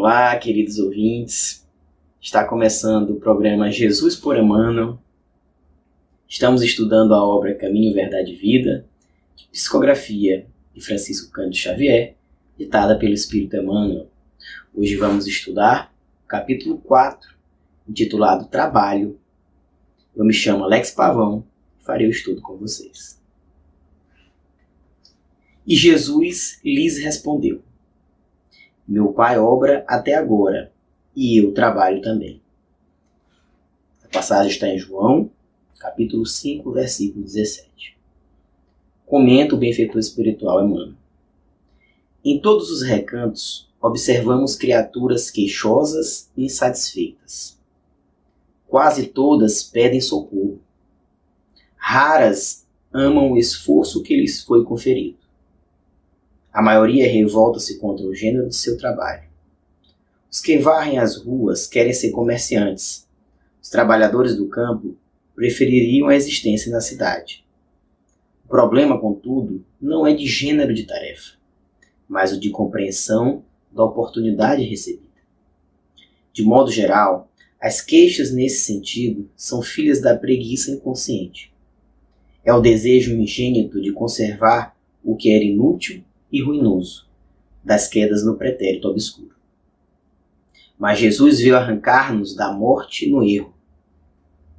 Olá, queridos ouvintes. Está começando o programa Jesus por Emmanuel. Estamos estudando a obra Caminho, Verdade e Vida, de psicografia de Francisco Cândido Xavier, ditada pelo Espírito Emmanuel. Hoje vamos estudar o capítulo 4, intitulado Trabalho. Eu me chamo Alex Pavão e farei o estudo com vocês. E Jesus lhes respondeu: Meu Pai obra até agora, e eu trabalho também. A passagem está em João, capítulo 5, versículo 17. Comenta o benfeitor espiritual Emmanuel. Em todos os recantos, observamos criaturas queixosas e insatisfeitas. Quase todas pedem socorro. Raras amam o esforço que lhes foi conferido. A maioria revolta-se contra o gênero de seu trabalho. Os que varrem as ruas querem ser comerciantes. Os trabalhadores do campo prefeririam a existência na cidade. O problema, contudo, não é de gênero de tarefa, mas o de compreensão da oportunidade recebida. De modo geral, as queixas nesse sentido são filhas da preguiça inconsciente. É o desejo ingênuo de conservar o que era inútil e ruinoso, das quedas no pretérito obscuro. Mas Jesus veio arrancar-nos da morte no erro.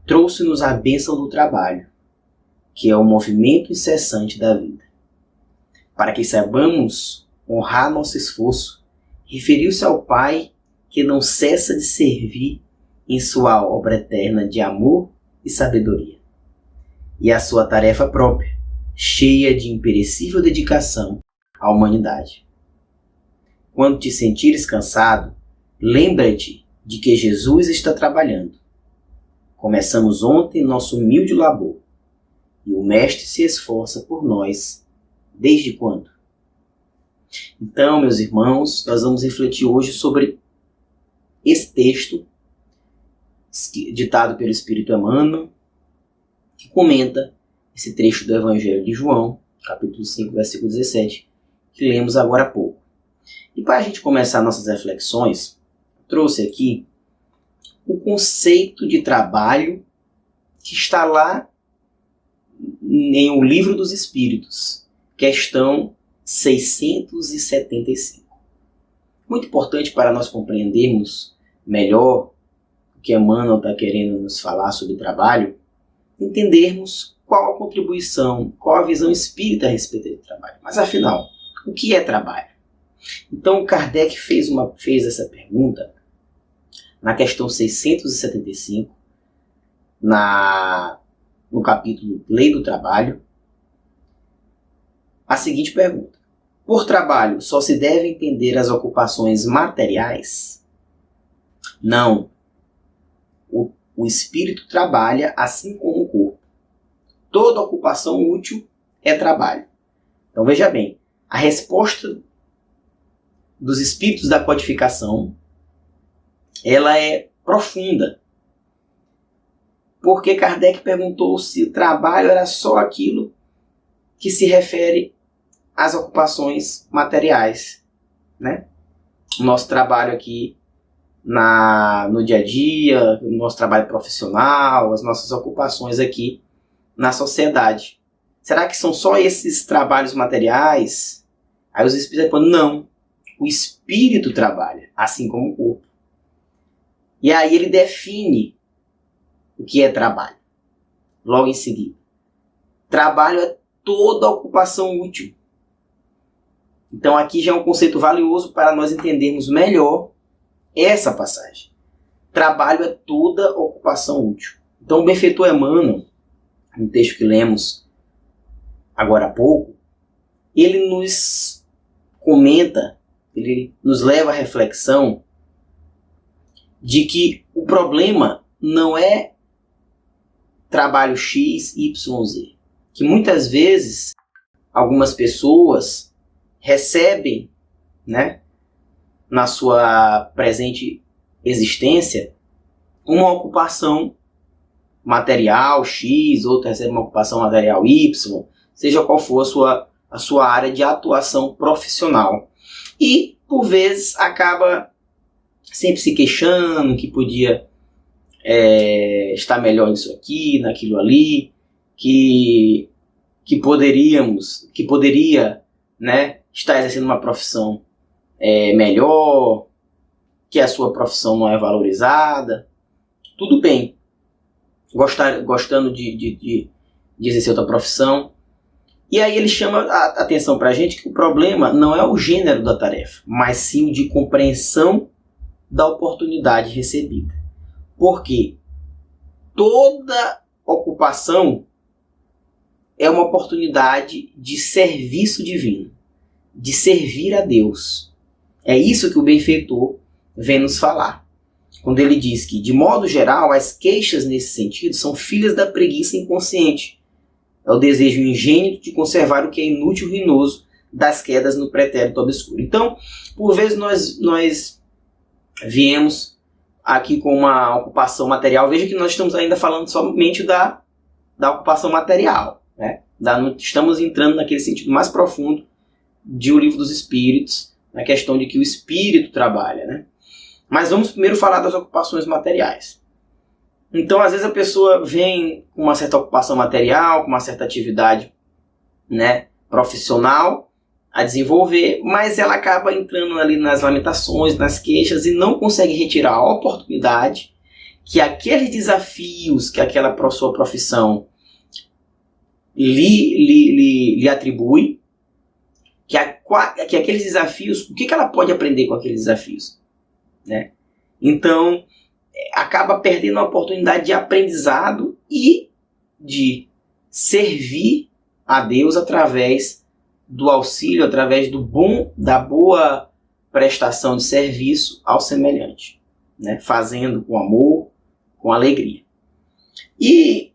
Trouxe-nos a bênção do trabalho, que é o movimento incessante da vida. Para que saibamos honrar nosso esforço, referiu-se ao Pai que não cessa de servir em sua obra eterna de amor e sabedoria, e a sua tarefa própria, cheia de imperecível dedicação à humanidade. Quando te sentires cansado, lembra-te de que Jesus está trabalhando. Começamos ontem nosso humilde labor, e o Mestre se esforça por nós. Desde quando? Então, meus irmãos, nós vamos refletir hoje sobre esse texto ditado pelo Espírito Emmanuel, que comenta esse trecho do Evangelho de João, capítulo 5, versículo 17, que lemos agora há pouco. E para a gente começar nossas reflexões, eu trouxe aqui o conceito de trabalho que está lá em O Livro dos Espíritos, questão 675. Muito importante para nós compreendermos melhor o que Emmanuel está querendo nos falar sobre trabalho, entendermos qual a contribuição, qual a visão espírita a respeito do trabalho. Mas afinal, o que é trabalho? Então Kardec fez essa pergunta na questão 675, no capítulo Lei do Trabalho, a seguinte pergunta: por trabalho só se deve entender as ocupações materiais? Não. O espírito trabalha assim como o corpo. Toda ocupação útil é trabalho. Então veja bem, a resposta dos espíritos da codificação, ela é profunda. Porque Kardec perguntou se o trabalho era só aquilo que se refere às ocupações materiais, né? O nosso trabalho aqui no dia a dia, o nosso trabalho profissional, as nossas ocupações aqui na sociedade. Será que são só esses trabalhos materiais? Aí os espíritos falam, não, o espírito trabalha, assim como o corpo. E aí ele define o que é trabalho. Logo em seguida, trabalho é toda ocupação útil. Então aqui já é um conceito valioso para nós entendermos melhor essa passagem. Trabalho é toda ocupação útil. Então o benfeitor Emmanuel, no texto que lemos agora há pouco, ele nos comenta, ele nos leva à reflexão de que o problema não é trabalho X, Y, Z. Que muitas vezes algumas pessoas recebem, né, na sua presente existência, uma ocupação material X, outra recebe uma ocupação material Y, seja qual for a sua área de atuação profissional. E, por vezes, acaba sempre se queixando que podia estar melhor nisso aqui, naquilo ali, que poderia, né, estar exercendo uma profissão melhor, que a sua profissão não é valorizada. Tudo bem, gostando de exercer outra profissão. E aí ele chama a atenção para a gente que o problema não é o gênero da tarefa, mas sim o de compreensão da oportunidade recebida. Porque toda ocupação é uma oportunidade de serviço divino, de servir a Deus. É isso que o benfeitor vem nos falar, quando ele diz que, de modo geral, as queixas nesse sentido são filhas da preguiça inconsciente. É o desejo ingênuo de conservar o que é inútil e ruinoso das quedas no pretérito obscuro. Então, por vezes nós viemos aqui com uma ocupação material. Veja que nós estamos ainda falando somente da ocupação material, né? Estamos entrando naquele sentido mais profundo de O Livro dos Espíritos, na questão de que o espírito trabalha, né? Mas vamos primeiro falar das ocupações materiais. Então, às vezes a pessoa vem com uma certa ocupação material, com uma certa atividade, né, profissional a desenvolver, mas ela acaba entrando ali nas lamentações, nas queixas e não consegue retirar a oportunidade que aqueles desafios que aquela sua profissão lhe atribui, que aqueles desafios, o que ela pode aprender com aqueles desafios, né? Então, acaba perdendo a oportunidade de aprendizado e de servir a Deus através do auxílio, através da boa prestação de serviço ao semelhante, né? Fazendo com amor, com alegria. E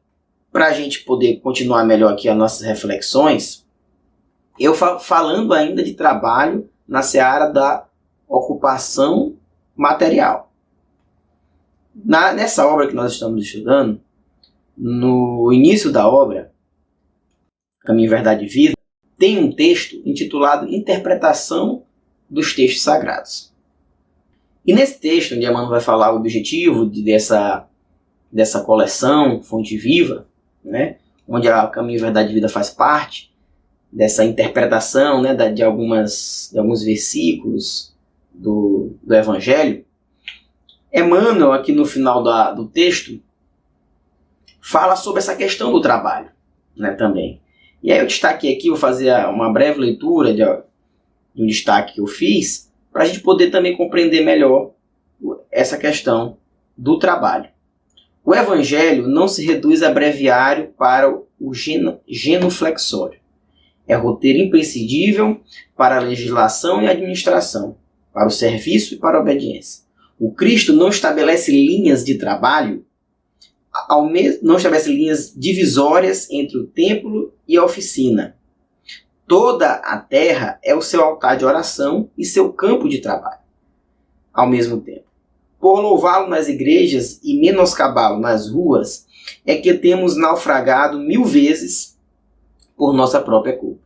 para a gente poder continuar melhor aqui as nossas reflexões, eu falando ainda de trabalho na seara da ocupação material. Nessa obra que nós estamos estudando, no início da obra, Caminho, Verdade e Vida, tem um texto intitulado Interpretação dos Textos Sagrados. E nesse texto, onde Emmanuel vai falar o objetivo dessa coleção Fonte Viva, né, onde a Caminho, Verdade e Vida faz parte dessa interpretação, né, de alguns versículos do Evangelho, Emmanuel, aqui no final do texto, fala sobre essa questão do trabalho, né, também. E aí eu destaquei aqui, vou fazer uma breve leitura de um destaque que eu fiz, para a gente poder também compreender melhor essa questão do trabalho. O Evangelho não se reduz a breviário para o genuflexório. É roteiro imprescindível para a legislação e administração, para o serviço e para a obediência. O Cristo não estabelece linhas de trabalho, não estabelece linhas divisórias entre o templo e a oficina. Toda a terra é o seu altar de oração e seu campo de trabalho, ao mesmo tempo. Por louvá-lo nas igrejas e menoscabá-lo nas ruas, é que temos naufragado 1000 vezes por nossa própria culpa.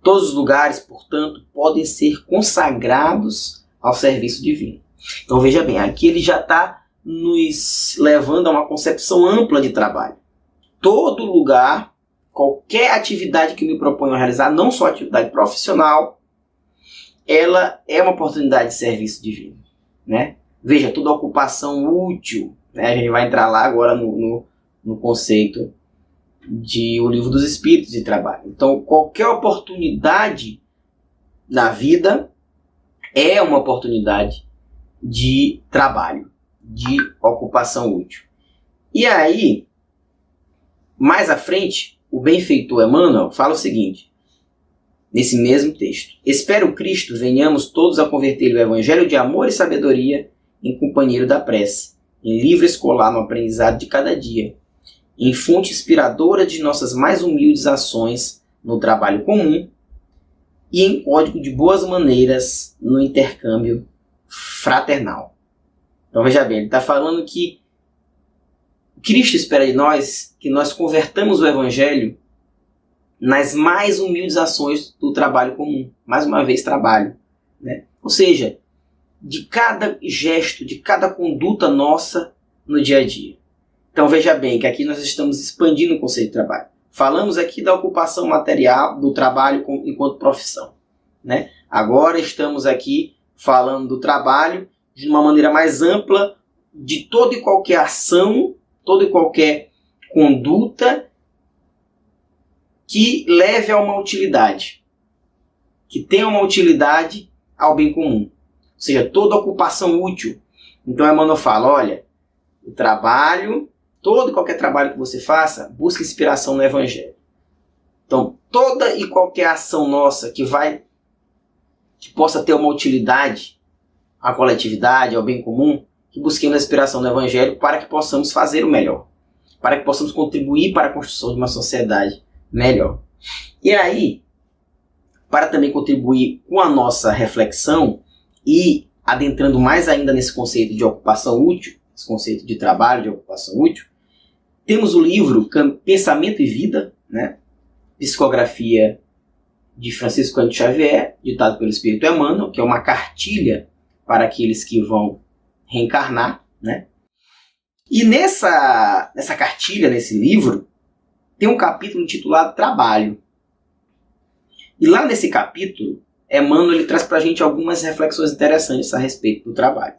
Todos os lugares, portanto, podem ser consagrados ao serviço divino. Então veja bem, aqui ele já está nos levando a uma concepção ampla de trabalho. Todo lugar, qualquer atividade que eu me proponho a realizar, não só atividade profissional, ela é uma oportunidade de serviço divino, né? Veja, toda ocupação útil, né? A gente vai entrar lá agora no conceito de O Livro dos Espíritos de trabalho. Então, qualquer oportunidade na vida é uma oportunidade de trabalho, de ocupação útil. E aí, mais à frente, o benfeitor Emmanuel fala o seguinte, nesse mesmo texto: espero Cristo, venhamos todos a converter o evangelho de amor e sabedoria em companheiro da prece, em livro escolar no aprendizado de cada dia, em fonte inspiradora de nossas mais humildes ações no trabalho comum e em código de boas maneiras no intercâmbio fraternal. Então veja bem, ele está falando que Cristo espera de nós que nós convertamos o Evangelho nas mais humildes ações do trabalho comum. Mais uma vez, trabalho, né? Ou seja, de cada gesto, de cada conduta nossa no dia a dia. Então veja bem que aqui nós estamos expandindo o conceito de trabalho. Falamos aqui da ocupação material do trabalho enquanto profissão, né? Agora estamos aqui falando do trabalho de uma maneira mais ampla, de toda e qualquer ação, toda e qualquer conduta que leve a uma utilidade, que tenha uma utilidade ao bem comum. Ou seja, toda ocupação útil. Então Emmanuel fala, olha, o trabalho, todo e qualquer trabalho que você faça, busque inspiração no Evangelho. Então, toda e qualquer ação nossa que possa ter uma utilidade à coletividade, ao bem comum, que busquemos a inspiração no Evangelho para que possamos fazer o melhor, para que possamos contribuir para a construção de uma sociedade melhor. E aí, para também contribuir com a nossa reflexão e adentrando mais ainda nesse conceito de ocupação útil, esse conceito de trabalho, de ocupação útil, temos o livro Pensamento e Vida, né? Psicografia de Francisco Cândido Xavier, ditado pelo Espírito Emmanuel, que é uma cartilha para aqueles que vão reencarnar, né? E nessa cartilha, nesse livro, tem um capítulo intitulado Trabalho. E lá nesse capítulo, Emmanuel ele traz para a gente algumas reflexões interessantes a respeito do trabalho.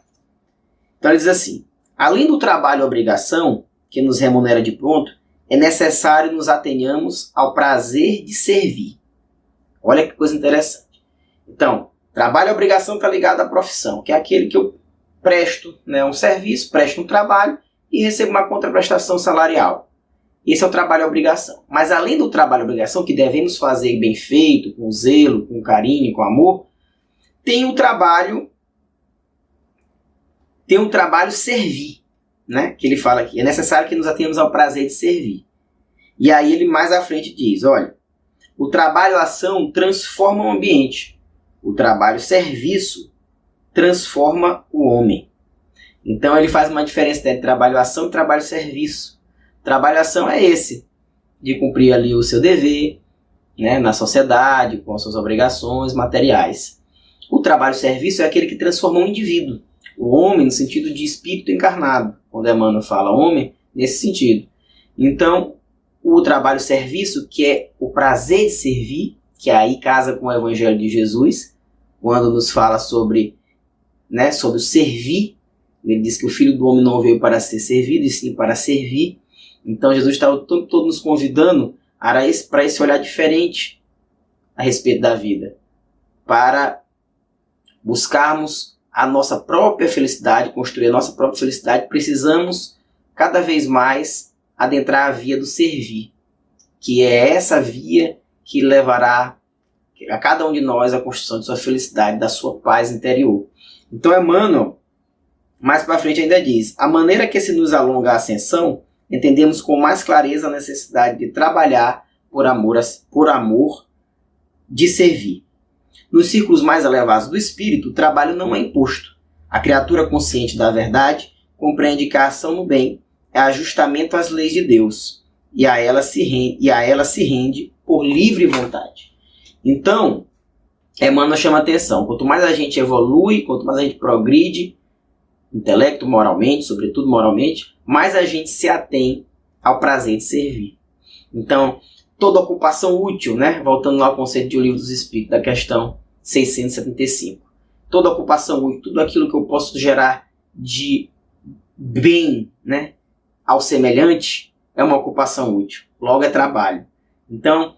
Então ele diz assim, além do trabalho obrigação, que nos remunera de pronto, é necessário nos atenhamos ao prazer de servir. Olha que coisa interessante. Então, trabalho e obrigação está ligado à profissão, que é aquele que eu presto, né, um serviço, presto um trabalho e recebo uma contraprestação salarial. Esse é o trabalho e obrigação. Mas além do trabalho e obrigação, que devemos fazer bem feito, com zelo, com carinho, com amor, tem o trabalho servir, né? Que ele fala aqui. É necessário que nos atenhamos ao prazer de servir. E aí ele mais à frente diz, olha, o trabalho-ação transforma o ambiente. O trabalho-serviço transforma o homem. Então ele faz uma diferença entre trabalho-ação e trabalho-serviço. Trabalho-ação é esse, de cumprir ali o seu dever, né, na sociedade, com as suas obrigações materiais. O trabalho-serviço é aquele que transforma um indivíduo. O homem no sentido de espírito encarnado, quando Emmanuel fala homem, nesse sentido. Então, o trabalho-serviço, que é o prazer de servir, que aí casa com o Evangelho de Jesus, quando nos fala sobre o servir, ele diz que o Filho do Homem não veio para ser servido, e sim para servir. Então Jesus está o tempo todo nos convidando para esse olhar diferente a respeito da vida, para buscarmos a nossa própria felicidade, construir a nossa própria felicidade. Precisamos cada vez mais adentrar a via do servir, que é essa via que levará a cada um de nós à construção de sua felicidade, da sua paz interior. Então Emmanuel, mais para frente ainda diz, a maneira que se nos alonga a ascensão, entendemos com mais clareza a necessidade de trabalhar por amor de servir. Nos círculos mais elevados do espírito, o trabalho não é imposto. A criatura consciente da verdade compreende que a ação no bem é ajustamento às leis de Deus, e a ela se rende por livre vontade. Então, Emmanuel chama atenção, quanto mais a gente evolui, quanto mais a gente progride, intelecto, moralmente, sobretudo moralmente, mais a gente se atém ao prazer de servir. Então, toda ocupação útil, né? Voltando lá ao conceito de O Livro dos Espíritos, da questão 675. Toda ocupação útil, tudo aquilo que eu posso gerar de bem, né, ao semelhante, é uma ocupação útil. Logo é trabalho. Então,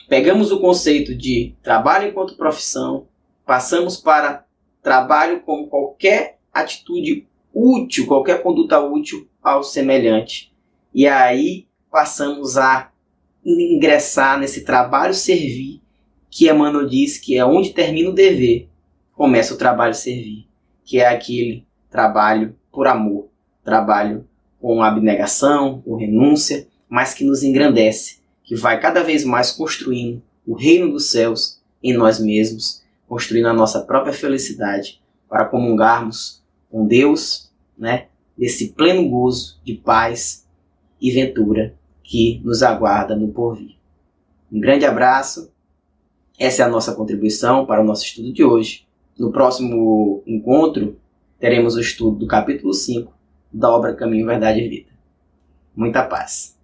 pegamos o conceito de trabalho enquanto profissão, passamos para trabalho como qualquer atitude útil, qualquer conduta útil ao semelhante. E aí passamos a ingressar nesse trabalho servir, que Emmanuel diz que é onde termina o dever, começa o trabalho servir, que é aquele trabalho por amor, trabalho com abnegação, com renúncia, mas que nos engrandece, que vai cada vez mais construindo o reino dos céus em nós mesmos, construindo a nossa própria felicidade, para comungarmos com Deus, né, desse pleno gozo de paz e ventura que nos aguarda no porvir. Um grande abraço, essa é a nossa contribuição para o nosso estudo de hoje, No próximo encontro, teremos o estudo do capítulo 5 da obra Caminho, Verdade e Vida. Muita paz.